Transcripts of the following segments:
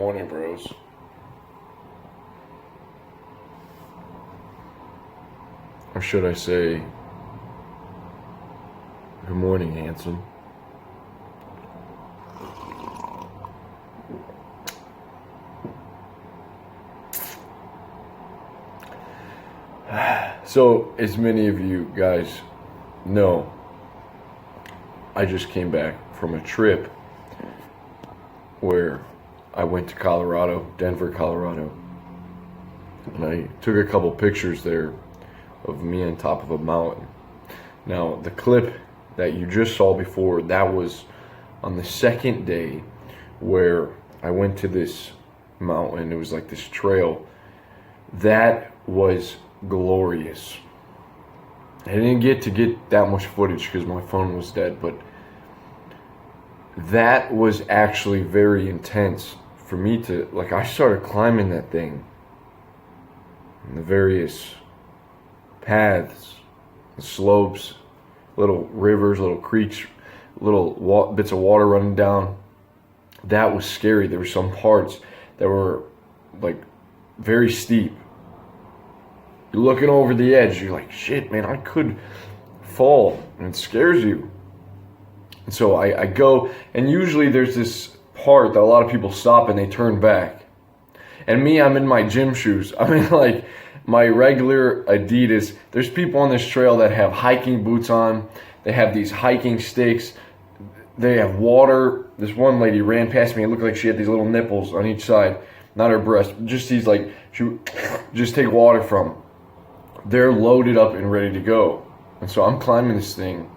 morning, bros. Or should I say, good morning, handsome. So, as many of you guys know, I just came back from a trip where I went to Colorado, Denver, Colorado, and I took a couple pictures there of me on top of a mountain. Now, the clip that you just saw before, that was on the second day where I went to this mountain. It was like this trail. That was glorious. I didn't get to get that much footage because my phone was dead, but that was actually very intense for me to, like, I started climbing that thing. And the various paths, the slopes, little rivers, little creeks, little bits of water running down. That was scary. There were some parts that were like very steep. You're looking over the edge, you're like, shit, man, I could fall, and it scares you. And so I go, and usually there's this part that a lot of people stop and they turn back. And me, I'm in my gym shoes. I'm in like my regular Adidas. There's people on this trail that have hiking boots on. They have these hiking sticks. They have water. This one lady ran past me. It looked like she had these little nipples on each side. Not her breast, just these, like, she would just take water from. They're loaded up and ready to go. And so I'm climbing this thing.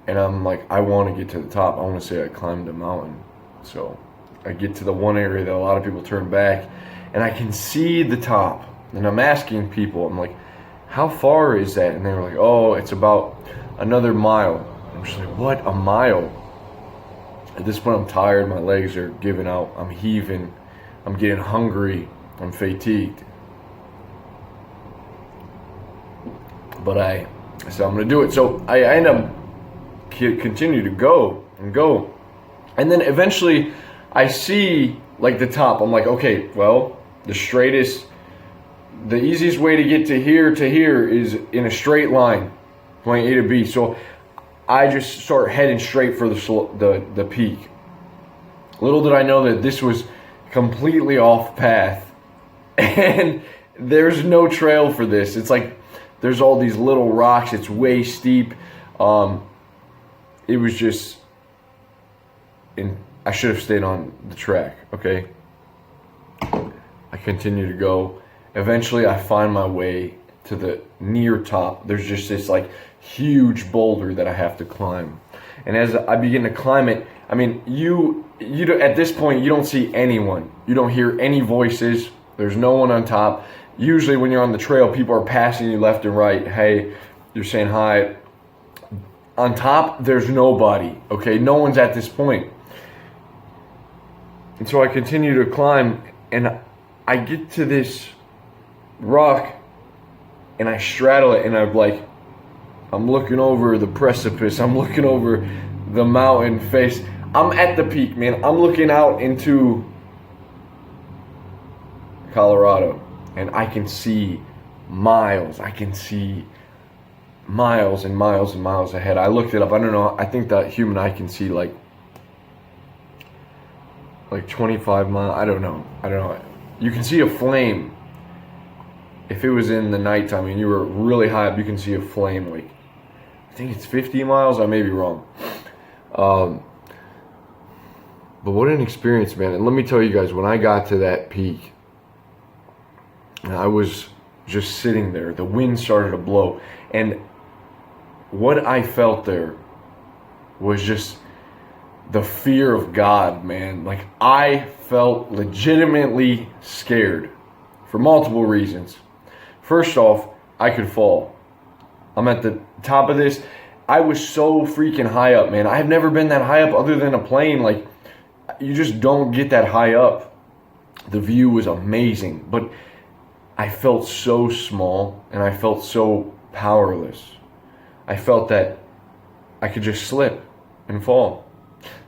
And I'm like, I want to get to the top. I want to say I climbed a mountain. So I get to the one area that a lot of people turn back. And I can see the top. And I'm asking people, I'm like, how far is that? And they were like, oh, it's about another mile. I'm just like, what, a mile? At this point, I'm tired. My legs are giving out. I'm heaving. I'm getting hungry. I'm fatigued. But I said, I'm going to do it. So I end up continue to go. And then eventually I see like the top. I'm like, okay, well, the easiest way to get to here is in a straight line, point A to B. So I just start heading straight for the peak. Little did I know that this was completely off path, and there's no trail for this. It's like there's all these little rocks. It's way steep. It was just, I should have stayed on the track. Okay. I continue to go. Eventually, I find my way to the near top. There's just this like huge boulder that I have to climb. And as I begin to climb it, I mean, you at this point, you don't see anyone. You don't hear any voices. There's no one on top. Usually when you're on the trail, people are passing you left and right. Hey, you're saying hi. On top, there's nobody. Okay, no one's at this point. And so I continue to climb, and I get to this rock, and I straddle it, and I'm looking over the precipice. I'm looking over the mountain face. I'm at the peak, man. I'm looking out into Colorado, and I can see miles. I can see miles and miles and miles ahead. I looked it up. I don't know. I think that human eye can see like 25 miles. I don't know. You can see a flame. If it was in the nighttime and you were really high up, you can see a flame. Like, I think it's 50 miles. I may be wrong. But what an experience, man. And let me tell you guys, when I got to that peak, I was just sitting there. The wind started to blow. And what I felt there was just the fear of God, man. Like, I felt legitimately scared for multiple reasons. First off, I could fall. I'm at the top of this. I was so freaking high up, man. I have never been that high up other than a plane. Like, you just don't get that high up. The view was amazing, but I felt so small and I felt so powerless. I felt that I could just slip and fall.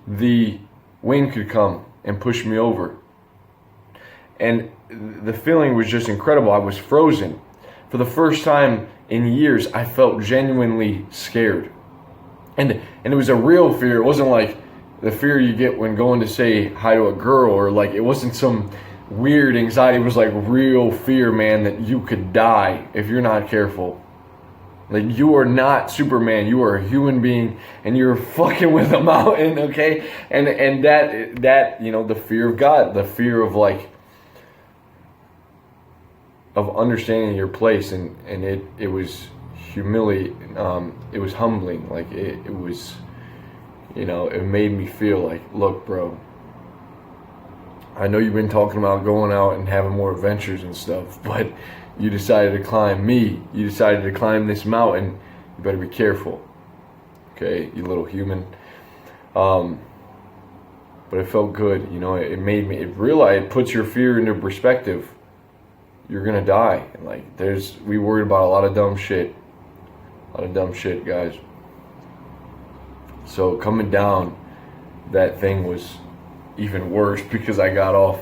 The wind could come and push me over. And the feeling was just incredible. I was frozen. For the first time in years, I felt genuinely scared. And it was a real fear. It wasn't like the fear you get when going to say hi to a girl, or like, it wasn't some weird anxiety. It was like real fear, man, that you could die if you're not careful. Like, you are not Superman. You are a human being, and you're fucking with a mountain, okay? And that you know, the fear of God, the fear of like, of understanding your place, and it was humiliating. It was humbling. Like, it was, you know, it made me feel like, look, bro, I know you've been talking about going out and having more adventures and stuff, but you decided to climb me. You decided to climb this mountain. You better be careful, okay, you little human. But it felt good, you know. It made me, it puts your fear into perspective. You're gonna die. Like, we worried about a lot of dumb shit, guys. So coming down that thing was even worse because I got off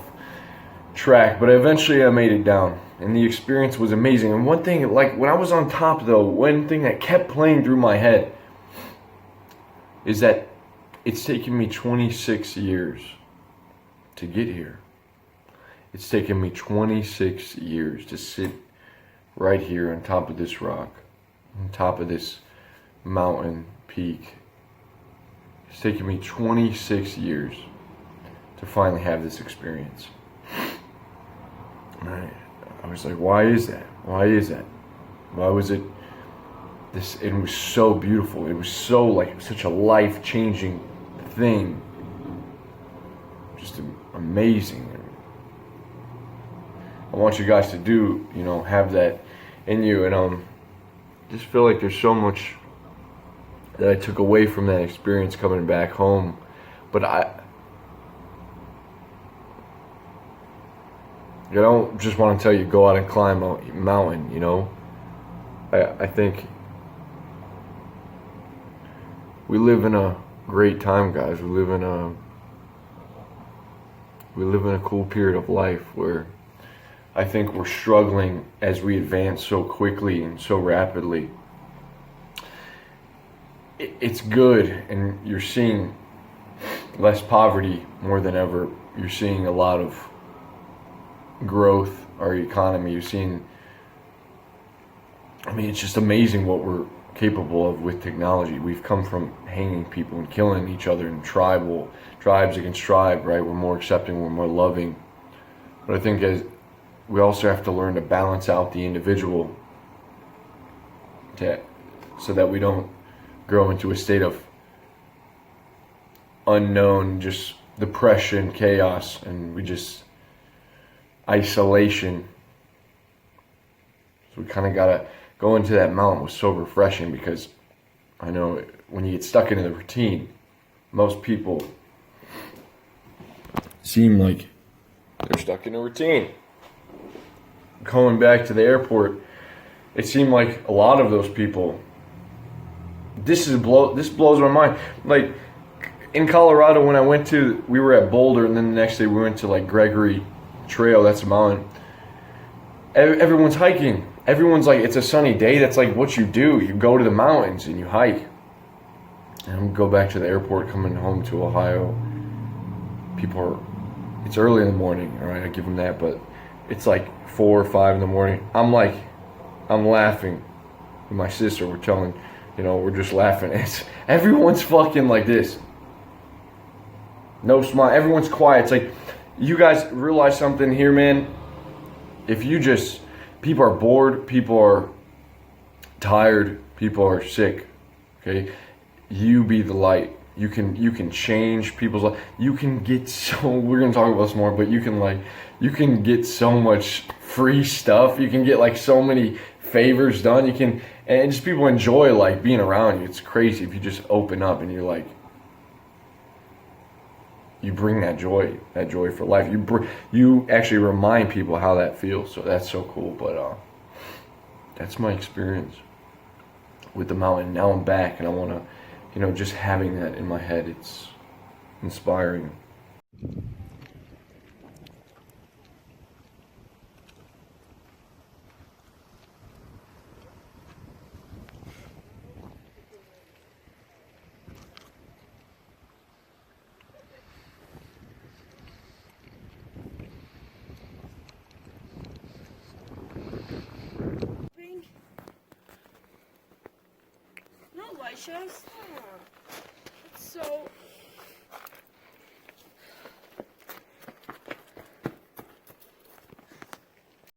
track, but eventually I made it down, and the experience was amazing. And one thing, like, when I was on top though, one thing that kept playing through my head is that it's taken me 26 years to get here. It's taken me 26 years to sit right here on top of this rock, on top of this mountain peak. It's taken me 26 years to finally have this experience. I was like, why is that? Why is that? Why was it this? It was so beautiful. It was so, like, such a life-changing thing. Just amazing. I want you guys to do, you know, have that in you. And just feel like there's so much that I took away from that experience coming back home. But I don't just want to tell you go out and climb a mountain, you know. I think we live in a great time, guys. We live in a cool period of life where I think we're struggling as we advance so quickly and so rapidly. It's good, and you're seeing less poverty more than ever. You're seeing a lot of growth, our economy. You're seeing, I mean, it's just amazing what we're capable of with technology. We've come from hanging people and killing each other in tribes against tribe, right? We're more accepting, we're more loving. But I think as we also have to learn to balance out the individual so that we don't grow into a state of unknown, just depression, chaos, and we just isolation. So we kind of gotta go into that mountain. Was so refreshing, because I know when you get stuck into the routine, most people seem like they're stuck in a routine. Going back to the airport, it seemed like a lot of those people, this blows my mind. Like, in Colorado, when we were at Boulder, and then the next day we went to like Gregory Trail, that's a mountain. Everyone's hiking. Everyone's like, it's a sunny day. That's like what you do. You go to the mountains and you hike. And we go back to the airport coming home to Ohio. It's early in the morning, all right, I give them that, but it's like 4 or 5 in the morning. I'm laughing with my sister. We're just laughing. Everyone's fucking like this. No smile. Everyone's quiet. It's like, you guys realize something here, man. People are bored, people are tired, people are sick, okay? You be the light. You can change people's life. You can get we're gonna talk about this more, but you can get so much free stuff. You can get like so many favors done. And just people enjoy like being around you. It's crazy if you just open up and you're like, you bring that joy for life. You actually remind people how that feels. So that's so cool. But that's my experience with the mountain. Now I'm back, and I want to, just having that in my head, it's inspiring. delicious. It's so